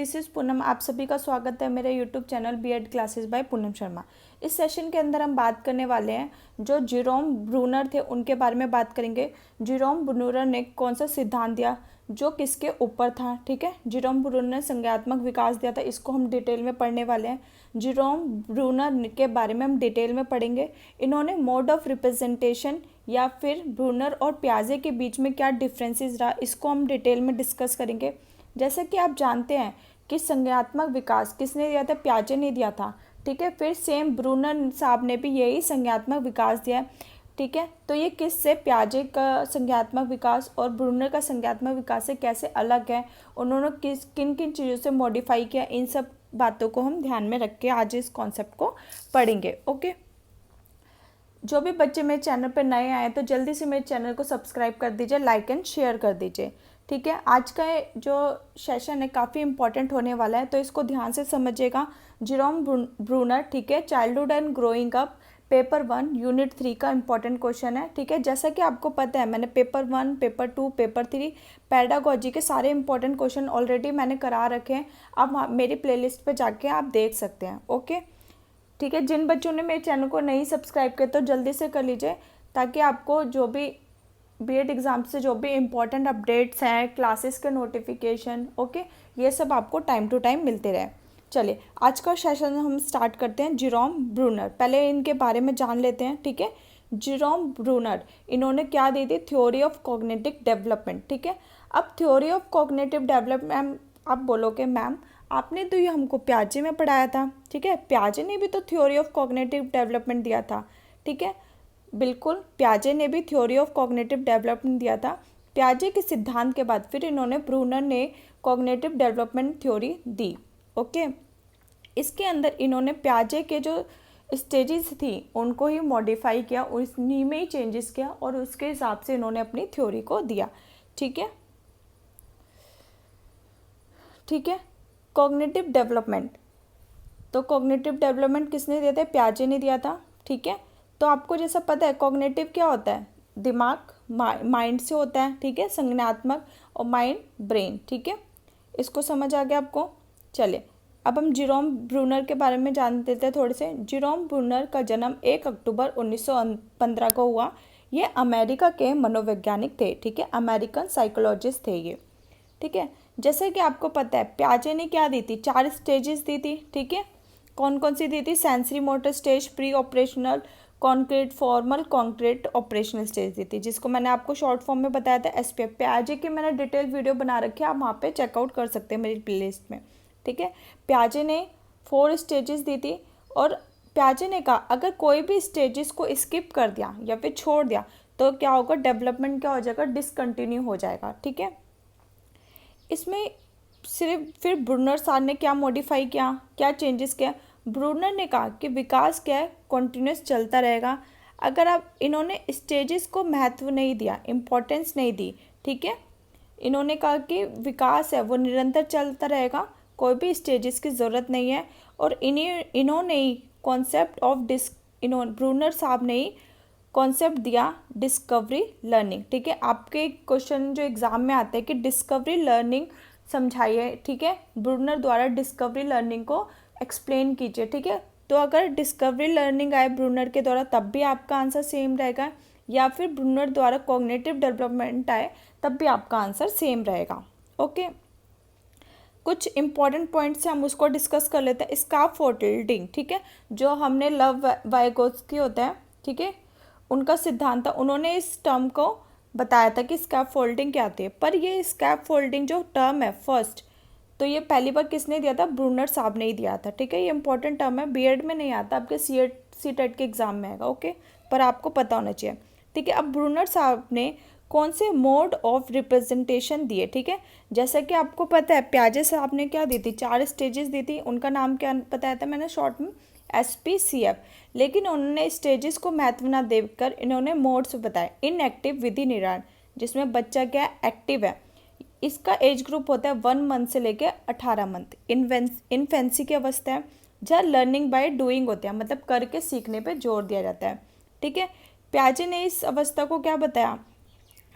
This is Poonam. आप सभी का स्वागत है मेरे YouTube channel BEd classes by Poonam Sharma. इस सेशन के अंदर हम बात करने वाले हैं जो जेरोम ब्रूनर थे उनके बारे में बात करेंगे। जेरोम ब्रूनर ने कौन सा सिद्धांत दिया जो किसके ऊपर था, ठीक है। जेरोम ब्रूनर ने संज्ञात्मक विकास दिया था, इसको हम डिटेल में पढ़ने वाले हैं। जेरोम ब्रूनर के बारे में हम डिटेल में पढ़ेंगे। इन्होंने मोड ऑफ रिप्रेजेंटेशन या फिर ब्रूनर और पियाजे के बीच में क्या डिफरेंसेस रहा, इसको हम डिटेल में डिस्कस करेंगे। जैसे कि आप जानते हैं कि संज्ञात्मक विकास किसने दिया था, पियाजे ने दिया था, ठीक है। फिर सेम ब्रूनर साहब ने भी यही संज्ञात्मक विकास दिया है, ठीक है। तो ये किससे, पियाजे का संज्ञात्मक विकास और ब्रूनर का संज्ञात्मक विकास से कैसे अलग है, उन्होंने किन किन चीज़ों से मॉडिफाई किया, इन सब बातों को हम ध्यान में रख के आज इस कॉन्सेप्ट को पढ़ेंगे। ओके, जो भी बच्चे मेरे चैनल पर नए आए तो जल्दी से मेरे चैनल को सब्सक्राइब कर दीजिए, लाइक एंड शेयर कर दीजिए, ठीक है। आज का जो सेशन है काफ़ी इंपॉर्टेंट होने वाला है, तो इसको ध्यान से समझिएगा। जेरोम ब्रूनर, ठीक है, childhood and growing up, paper 1 unit 3 का इंपॉर्टेंट क्वेश्चन है, ठीक है। जैसा कि आपको पता है मैंने पेपर 1, पेपर 2, पेपर 3 पेडागोजी के सारे इंपॉर्टेंट क्वेश्चन ऑलरेडी मैंने करा रखे हैं। आप मेरी प्लेलिस्ट पे जाके आप देख सकते हैं। ओके, ठीक है। जिन बच्चों ने मेरे चैनल को नहीं सब्सक्राइब किया तो जल्दी से कर लीजिए, ताकि आपको जो भी बीएड एग्ज़ाम से जो भी इम्पोर्टेंट अपडेट्स हैं, क्लासेस के नोटिफिकेशन, ओके, ये सब आपको टाइम टू टाइम मिलते रहे। चलिए आज का सेशन हम स्टार्ट करते हैं। जेरोम ब्रूनर, पहले इनके बारे में जान लेते हैं, ठीक है। जेरोम ब्रूनर, इन्होंने क्या दी थी, थ्योरी ऑफ कॉग्निटिव डेवलपमेंट, ठीक है। अब थ्योरी ऑफ कॉग्निटिव डेवलपमेंट, आप बोलोगे मैम आपने तो ये हमको पियाजे में पढ़ाया था, ठीक है। पियाजे ने भी तो थ्योरी ऑफ कॉग्निटिव डेवलपमेंट दिया था, ठीक है। बिल्कुल, पियाजे ने भी थ्योरी ऑफ कॉग्निटिव डेवलपमेंट दिया था। पियाजे के सिद्धांत के बाद फिर इन्होंने ब्रूनर ने कॉग्निटिव डेवलपमेंट थ्योरी दी। ओके, इसके अंदर इन्होंने पियाजे के जो स्टेजेस थी उनको ही मॉडिफाई किया, उन्हीं में ही चेंजेस किया और उसके हिसाब से इन्होंने अपनी थ्योरी को दिया, ठीक है। ठीक है, कॉग्निटिव डेवलपमेंट, तो कॉग्निटिव डेवलपमेंट किसने दिया था, पियाजे ने दिया था, ठीक है। तो आपको जैसा पता है कॉग्निटिव क्या होता है, दिमाग, माइंड से होता है, ठीक है, संज्ञानात्मक, और माइंड ब्रेन, ठीक है। इसको समझ आ गया आपको। चलिए अब हम जेरोम ब्रूनर के बारे में जान लेते हैं थोड़े से। जेरोम ब्रूनर का जन्म 1 अक्टूबर 1915 को हुआ। ये अमेरिका के मनोवैज्ञानिक थे, ठीक है, अमेरिकन साइकोलॉजिस्ट थे ये, ठीक है। जैसे कि आपको पता है पियाजे ने क्या दी थी, 4 स्टेजेस दी थी, ठीक है। कौन कौन सी दी थी, sensory motor stage, pre operational, concrete, formal, concrete, operational stage दी थी, जिसको मैंने आपको शॉर्ट फॉर्म में बताया था एसपीएफ। पियाजे की मैंने डिटेल वीडियो बना रखी है, आप वहाँ पे चेकआउट कर सकते हैं मेरी प्लेलिस्ट में, ठीक है। पियाजे ने 4 स्टेजेस दी थी और पियाजे ने कहा अगर कोई भी स्टेजेस को स्किप कर दिया या फिर छोड़ दिया तो क्या होगा, डेवलपमेंट क्या हो जाएगा, डिसकंटिन्यू हो जाएगा, ठीक है। इसमें सिर्फ फिर ब्रूनर साहब ने क्या मॉडिफाई किया, क्या चेंजेस किया। ब्रूनर ने कहा कि विकास क्या है, कॉन्टिन्यूस चलता रहेगा। अगर आप, इन्होंने स्टेजेस को महत्व नहीं दिया, इम्पोर्टेंस नहीं दी, ठीक है। इन्होंने कहा कि विकास है वो निरंतर चलता रहेगा, कोई भी स्टेजेस की ज़रूरत नहीं है। और इन्होंने ही कॉन्सेप्ट ऑफ ब्रूनर साहब ने ही कॉन्सेप्ट दिया डिस्कवरी लर्निंग, ठीक है। आपके क्वेश्चन जो एग्ज़ाम में आते हैं कि डिस्कवरी लर्निंग समझाइए, ठीक है, ब्रूनर द्वारा डिस्कवरी लर्निंग को एक्सप्लेन कीजिए, ठीक है। तो अगर डिस्कवरी लर्निंग आए ब्रूनर के द्वारा तब भी आपका आंसर सेम रहेगा, या फिर ब्रूनर द्वारा कॉग्निटिव डेवलपमेंट आए तब भी आपका आंसर सेम रहेगा। ओके, कुछ इंपॉर्टेंट पॉइंट्स हम उसको डिस्कस कर लेते हैं। स्कैफोल्डिंग, ठीक है, जो हमने लव वाइगोत्स्की होता है, ठीक है, उनका सिद्धांत था, उन्होंने इस टर्म को बताया था कि स्कैफोल्डिंग क्या आती है। पर ये स्कैफोल्डिंग जो टर्म है फर्स्ट, तो ये पहली बार किसने दिया था, ब्रूनर साहब ने ही दिया था, ठीक है। ये इंपॉर्टेंट टर्म है, बीएड में नहीं आता, आपके सीटेट के एग्जाम में आएगा, ओके, पर आपको पता होना चाहिए, ठीक है। अब ब्रूनर साहब ने कौन से मोड ऑफ रिप्रेजेंटेशन दिए, ठीक है। जैसा कि आपको पता है पियाजे साहब ने क्या दी थी, 4 स्टेजेस दी थी, उनका नाम क्या बताया था मैंने शॉर्ट में, SPCF। लेकिन उन्होंने स्टेजेस को महत्व न देकर इन्होंने मोड्स बताए। इनएक्टिव विधि निराण, जिसमें बच्चा क्या एक्टिव है, इसका एज ग्रुप होता है 1 मंथ से लेकर 18 मंथ। इन्फेंसी की अवस्था है जहाँ लर्निंग बाय डूइंग होते हैं, मतलब करके सीखने पे जोर दिया जाता है, ठीक है। पियाजे ने इस अवस्था को क्या बताया,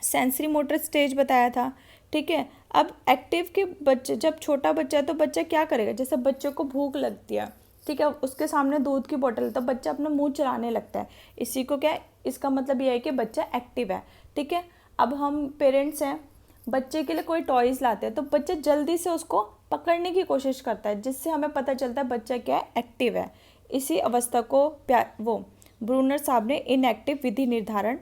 सेंसरी मोटर स्टेज बताया था, ठीक है। अब एक्टिव के बच्चे, जब छोटा बच्चा है तो बच्चा क्या करेगा, जैसे बच्चे को भूख लगती है, ठीक है, उसके सामने दूध की बोतल है तो बच्चा अपना मुंह चलाने लगता है, इसी को क्या है, इसका मतलब ये है कि बच्चा एक्टिव है, ठीक है। अब हम पेरेंट्स हैं, बच्चे के लिए कोई टॉयज़ लाते हैं तो बच्चा जल्दी से उसको पकड़ने की कोशिश करता है, जिससे हमें पता चलता है बच्चा क्या है, एक्टिव है। इसी अवस्था को ब्रूनर साहब ने इनएक्टिव विधि निर्धारण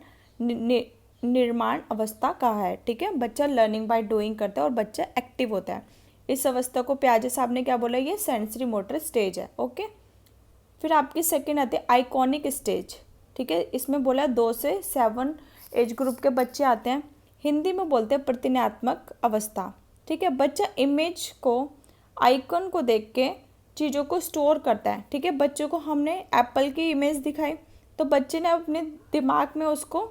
निर्माण अवस्था कहा है, ठीक है। बच्चा लर्निंग बाय डूइंग करता है और बच्चा एक्टिव होता है। इस अवस्था को प्याजे साहब ने क्या बोला, ये सेंसरी मोटर स्टेज है, ओके। फिर आपकी सेकंड आती है आइकॉनिक स्टेज, ठीक है। इसमें बोला 2 से 7 एज ग्रुप के बच्चे आते हैं, हिंदी में बोलते हैं प्रतिनियात्मक अवस्था, ठीक है। बच्चा इमेज को, आइकन को देख के चीज़ों को स्टोर करता है, ठीक है। बच्चों को हमने एप्पल की इमेज दिखाई तो बच्चे ने अपने दिमाग में उसको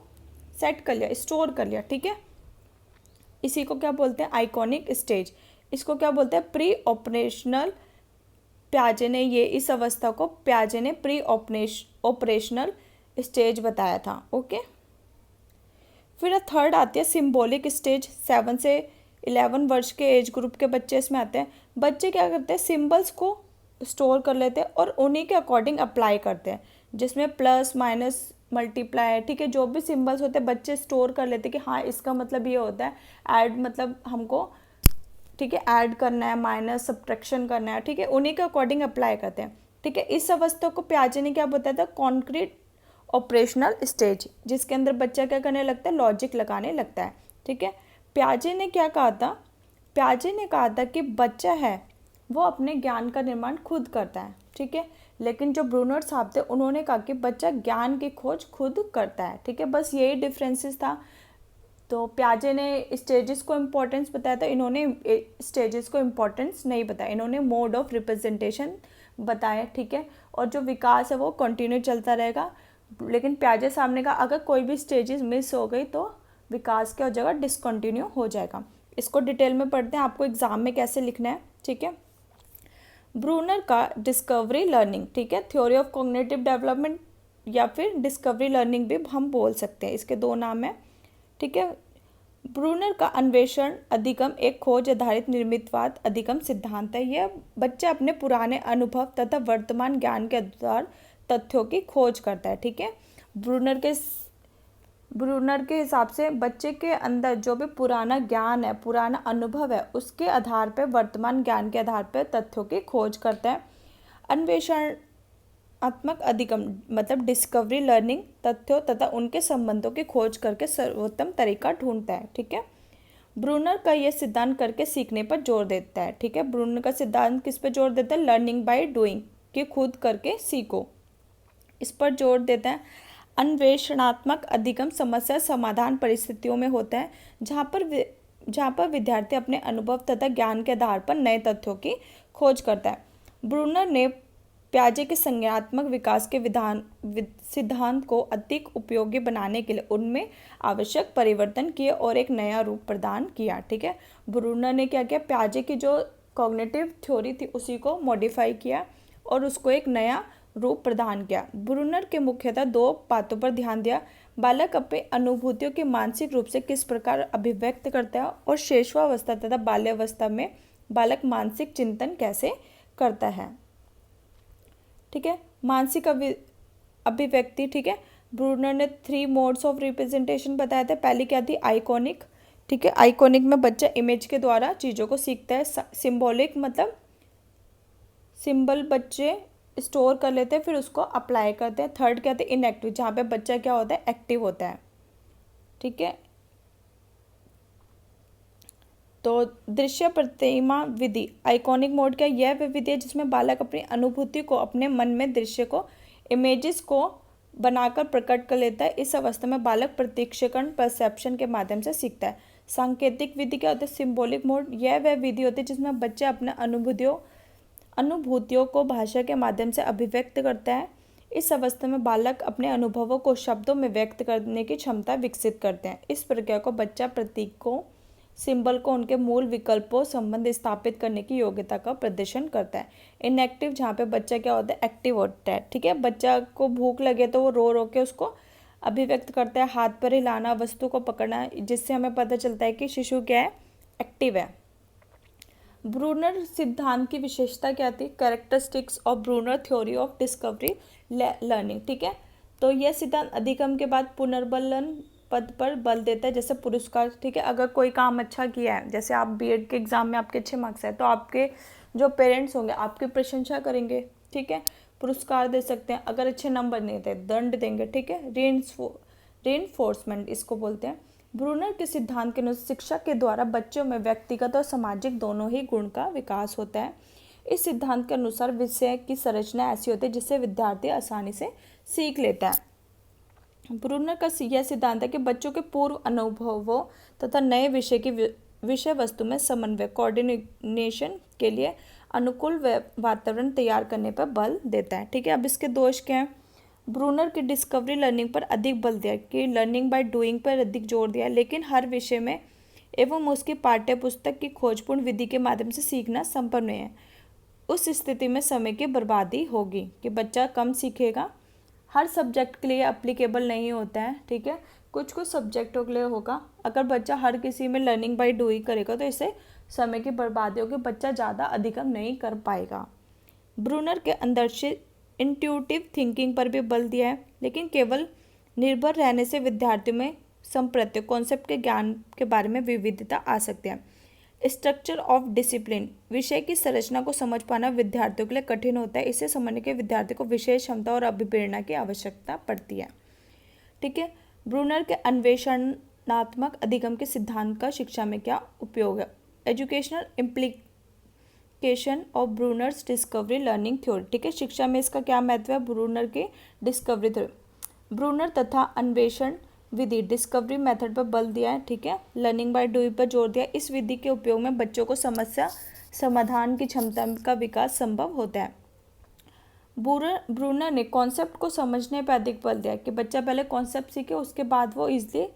सेट कर लिया, स्टोर कर लिया, ठीक है। इसी को क्या बोलते हैं, आइकॉनिक स्टेज। इसको क्या बोलते हैं, प्री ऑपरेशनल। प्याजे ने ये इस अवस्था को प्याजे ने प्री ऑपरेशनल स्टेज बताया था, ओके। फिर थर्ड आती है सिंबॉलिक स्टेज। 7 से 11 वर्ष के एज ग्रुप के बच्चे इसमें आते हैं। बच्चे क्या करते हैं, सिंबल्स को स्टोर कर लेते हैं और उन्हीं के अकॉर्डिंग अप्लाई करते हैं, जिसमें प्लस माइनस मल्टीप्लाई, ठीक है, जो भी सिंबल्स होते हैं बच्चे स्टोर कर लेते हैं कि हाँ इसका मतलब ये होता है, ऐड मतलब हमको, ठीक है, ऐड करना है, माइनस सब्ट्रैक्शन करना है, ठीक है, उन्हीं के अकॉर्डिंग अप्लाई करते हैं, ठीक है। इस अवस्था को प्याजे ने क्या बताया था, कॉन्क्रीट ऑपरेशनल स्टेज, जिसके अंदर बच्चा क्या करने लगता है, लॉजिक लगाने लगता है, ठीक है। प्याजे ने क्या कहा था, प्याजे ने कहा था कि बच्चा है वो अपने ज्ञान का निर्माण खुद करता है, ठीक है। लेकिन जो ब्रूनर साहब थे उन्होंने कहा कि बच्चा ज्ञान की खोज खुद करता है, ठीक है। बस यही डिफरेंसेस था। तो प्याजे ने स्टेजेस को इम्पोर्टेंस बताया था, इन्होंने स्टेजेस को इम्पोर्टेंस नहीं बताया, इन्होंने मोड ऑफ रिप्रेजेंटेशन बताया, ठीक है। और जो विकास है वो कंटिन्यू चलता रहेगा। लेकिन प्याजे साहब ने कहा अगर कोई भी स्टेजेस मिस हो गई तो विकास की जगह डिसकंटिन्यू हो जाएगा। इसको डिटेल में पढ़ते हैं, आपको एग्जाम में कैसे लिखना है, ठीक है। ब्रूनर का डिस्कवरी लर्निंग, ठीक है, थ्योरी ऑफ कॉग्निटिव डेवलपमेंट या फिर डिस्कवरी लर्निंग भी हम बोल सकते हैं, इसके 2 नाम हैं, ठीक है। ब्रूनर का अन्वेषण अधिगम एक खोज आधारित निर्मितवाद अधिगम सिद्धांत है। यह बच्चा अपने पुराने अनुभव तथा वर्तमान ज्ञान के आधार तथ्यों की खोज करता है, ठीक है। ब्रूनर के हिसाब से बच्चे के अंदर जो भी पुराना ज्ञान है, पुराना अनुभव है, उसके आधार पर, वर्तमान ज्ञान के आधार पर तथ्यों की खोज करता है। अन्वेषणात्मक अधिगम मतलब डिस्कवरी लर्निंग तथ्यों तथा उनके संबंधों की खोज करके सर्वोत्तम तरीका ढूंढता है, ठीक है। ब्रूनर का यह सिद्धांत करके सीखने पर जोर देता है, ठीक है। ब्रूनर का सिद्धांत किस पर जोर देता है, लर्निंग बाय डूइंग, कि खुद करके सीखो, इस पर जोर देता है। अन्वेषणात्मक अधिगम समस्या समाधान परिस्थितियों में होता है जहाँ पर विद्यार्थी अपने अनुभव तथा ज्ञान के आधार पर नए तथ्यों की खोज करता है। ब्रूनर ने प्याजे के संज्ञानात्मक विकास के सिद्धांत को अधिक उपयोगी बनाने के लिए उनमें आवश्यक परिवर्तन किए और एक नया रूप प्रदान किया, ठीक है। ब्रूनर ने क्या किया, प्याजे की जो कॉग्निटिव थ्योरी थी उसी को मॉडिफाई किया और उसको एक नया रूप प्रदान किया। ब्रूनर के मुख्यतः 2 बातों पर ध्यान दिया, बालक अपने अनुभूतियों के मानसिक रूप से किस प्रकार अभिव्यक्त करता है और शैशवावस्था तथा बाल्यावस्था में बालक मानसिक चिंतन कैसे करता है, ठीक है, मानसिक अभिव्यक्ति, ठीक है। ब्रूनर ने 3 मोड्स ऑफ रिप्रेजेंटेशन बताया था। पहली क्या थी, आइकॉनिक, ठीक है। आइकॉनिक में बच्चा इमेज के द्वारा चीज़ों को सीखता है। सिंबॉलिक मतलब सिंबल बच्चे स्टोर कर लेते हैं फिर उसको अप्लाई करते हैं। थर्ड क्या थे, इनएक्टिव, जहाँ पे बच्चा क्या होता है, एक्टिव होता है, ठीक है। तो दृश्य प्रतिमा विधि, आइकॉनिक मोड क्या, यह वह विधि है जिसमें बालक अपनी अनुभूति को, अपने मन में दृश्य को, इमेजेस को बनाकर प्रकट कर लेता है। इस अवस्था में बालक प्रत्यक्षीकरण परसेप्शन के माध्यम से सीखता है। सांकेतिक विधि क्या होता है, सिंबॉलिक मोड, यह वह विधि होती है जिसमें बच्चा अपने अनुभूतियों को भाषा के माध्यम से अभिव्यक्त करता है। इस अवस्था में बालक अपने अनुभवों को शब्दों में व्यक्त करने की क्षमता विकसित करते हैं। इस प्रक्रिया को बच्चा प्रतीकों, सिंबल को उनके मूल विकल्पों संबंध स्थापित करने की योग्यता का प्रदर्शन करता है। इनएक्टिव, जहाँ पे बच्चा क्या होता है, एक्टिव होता है, ठीक है। बच्चा को भूख लगे तो वो रो रो के उसको अभिव्यक्त करता है, हाथ पर हिलाना, वस्तु को पकड़ना, जिससे हमें पता चलता है कि शिशु क्या है, एक्टिव है। ब्रूनर सिद्धांत की विशेषता क्या थी? Characteristics of Bruner theory of discovery learning, ठीक है। तो यह सिद्धांत अधिगम के बाद पुनर्बलन पद पर बल देता है, जैसे पुरस्कार, ठीक है। अगर कोई काम अच्छा किया है, जैसे आप बीएड के एग्ज़ाम में आपके अच्छे मार्क्स हैं, तो आपके जो पेरेंट्स होंगे आपकी प्रशंसा करेंगे, ठीक है, पुरस्कार दे सकते हैं। अगर अच्छे नंबर नहीं थे दंड देंगे, ठीक है, रीइंफोर्समेंट इसको बोलते हैं। ब्रूनर के सिद्धांत के अनुसार शिक्षा के द्वारा बच्चों में व्यक्तिगत और सामाजिक दोनों ही गुण का विकास होता है। इस सिद्धांत के अनुसार विषय की संरचना ऐसी होती है जिससे विद्यार्थी आसानी से सीख लेता है। ब्रूनर का यह सिद्धांत है कि बच्चों के पूर्व अनुभवों तथा नए विषय की विषय वस्तु में समन्वय कोऑर्डिनेशन के लिए अनुकूल वातावरण तैयार करने पर बल देता है, ठीक है। अब इसके दोष क्या हैं? ब्रूनर की डिस्कवरी लर्निंग पर अधिक बल दिया कि लर्निंग बाय डूइंग पर अधिक जोर दिया, लेकिन हर विषय में एवं उसकी पाठ्य पुस्तक की खोजपूर्ण विधि के माध्यम से सीखना संभव नहीं है। उस स्थिति में समय की बर्बादी होगी कि बच्चा कम सीखेगा। हर सब्जेक्ट के लिए एप्लीकेबल नहीं होता है, ठीक है, कुछ कुछ सब्जेक्टों के लिए होगा। अगर बच्चा हर किसी में लर्निंग बाय डूइंग करेगा तो इससे समय की बर्बादी होगी, बच्चा ज़्यादा अधिगम नहीं कर पाएगा। ब्रूनर के अंदर से इंट्यूटिव थिंकिंग पर भी बल दिया है, लेकिन केवल निर्भर रहने से विद्यार्थियों में संप्रत्य कॉन्सेप्ट के ज्ञान के बारे में विविधता आ सकती है। स्ट्रक्चर ऑफ डिसिप्लिन, विषय की संरचना को समझ पाना विद्यार्थियों के लिए कठिन होता है। इसे समझने के विद्यार्थी को विशेष क्षमता और अभिप्रेरणा की आवश्यकता पड़ती है, ठीक है। ब्रूनर के अन्वेषणात्मक अधिगम के सिद्धांत का शिक्षा में क्या उपयोग है? Educational implication of Brunner's discovery learning theory, ठीक है, शिक्षा में इसका क्या महत्व है? ब्रूनर की डिस्कवरी थ्योरी, ब्रूनर तथा अन्वेषण विधि डिस्कवरी मेथड पर बल दिया है, ठीक है, लर्निंग बाय डूइंग पर जोर दिया। इस विधि के उपयोग में बच्चों को समस्या समाधान की क्षमता का विकास संभव होता है। ब्रूनर ने कॉन्सेप्ट को समझने पर अधिक बल दिया कि बच्चा पहले कॉन्सेप्ट सीखे, उसके बाद वो इजीली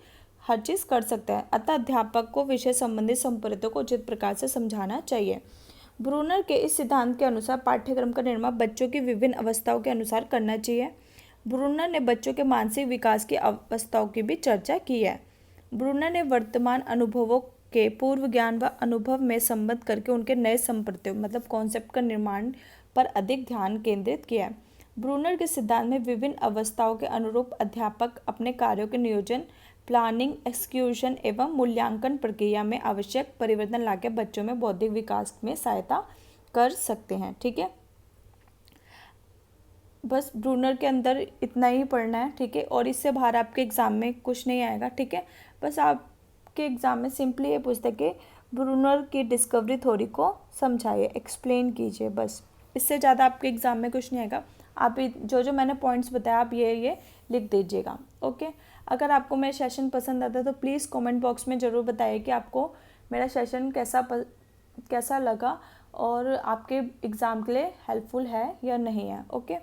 हर चीज़ कर सकता है। अतः अध्यापक को विषय संबंधी संपर्कों को उचित प्रकार से समझाना चाहिए। ब्रूनर के इस सिद्धांत के अनुसार पाठ्यक्रम का निर्माण बच्चों की विभिन्न अवस्थाओं के अनुसार करना चाहिए। ब्रूनर ने बच्चों के मानसिक विकास की अवस्थाओं की भी चर्चा की है। ब्रूनर ने वर्तमान अनुभवों के पूर्व ज्ञान व अनुभव में संबंध करके उनके नए संप्रत्यों मतलब कॉन्सेप्ट का निर्माण पर अधिक ध्यान केंद्रित किया है। ब्रूनर के सिद्धांत में विभिन्न अवस्थाओं के अनुरूप अध्यापक अपने कार्यों के नियोजन, प्लानिंग, एक्सक्यूशन एवं मूल्यांकन प्रक्रिया में आवश्यक परिवर्तन लाकर बच्चों में बौद्धिक विकास में सहायता कर सकते हैं, ठीक है। बस ब्रूनर के अंदर इतना ही पढ़ना है, ठीक है, और इससे बाहर आपके एग्ज़ाम में कुछ नहीं आएगा, ठीक है। बस आपके एग्ज़ाम में सिंपली ये पूछता है कि ब्रूनर की डिस्कवरी थ्योरी को समझाइए, एक्सप्लेन कीजिए, बस इससे ज़्यादा आपके एग्ज़ाम में कुछ नहीं आएगा। आप जो जो मैंने पॉइंट्स बताया आप ये लिख दीजिएगा, ओके। अगर आपको मेरा सेशन पसंद आता है तो प्लीज़ कमेंट बॉक्स में ज़रूर बताइए कि आपको मेरा सेशन कैसा लगा और आपके एग्ज़ाम के लिए हेल्पफुल है या नहीं है, ओके।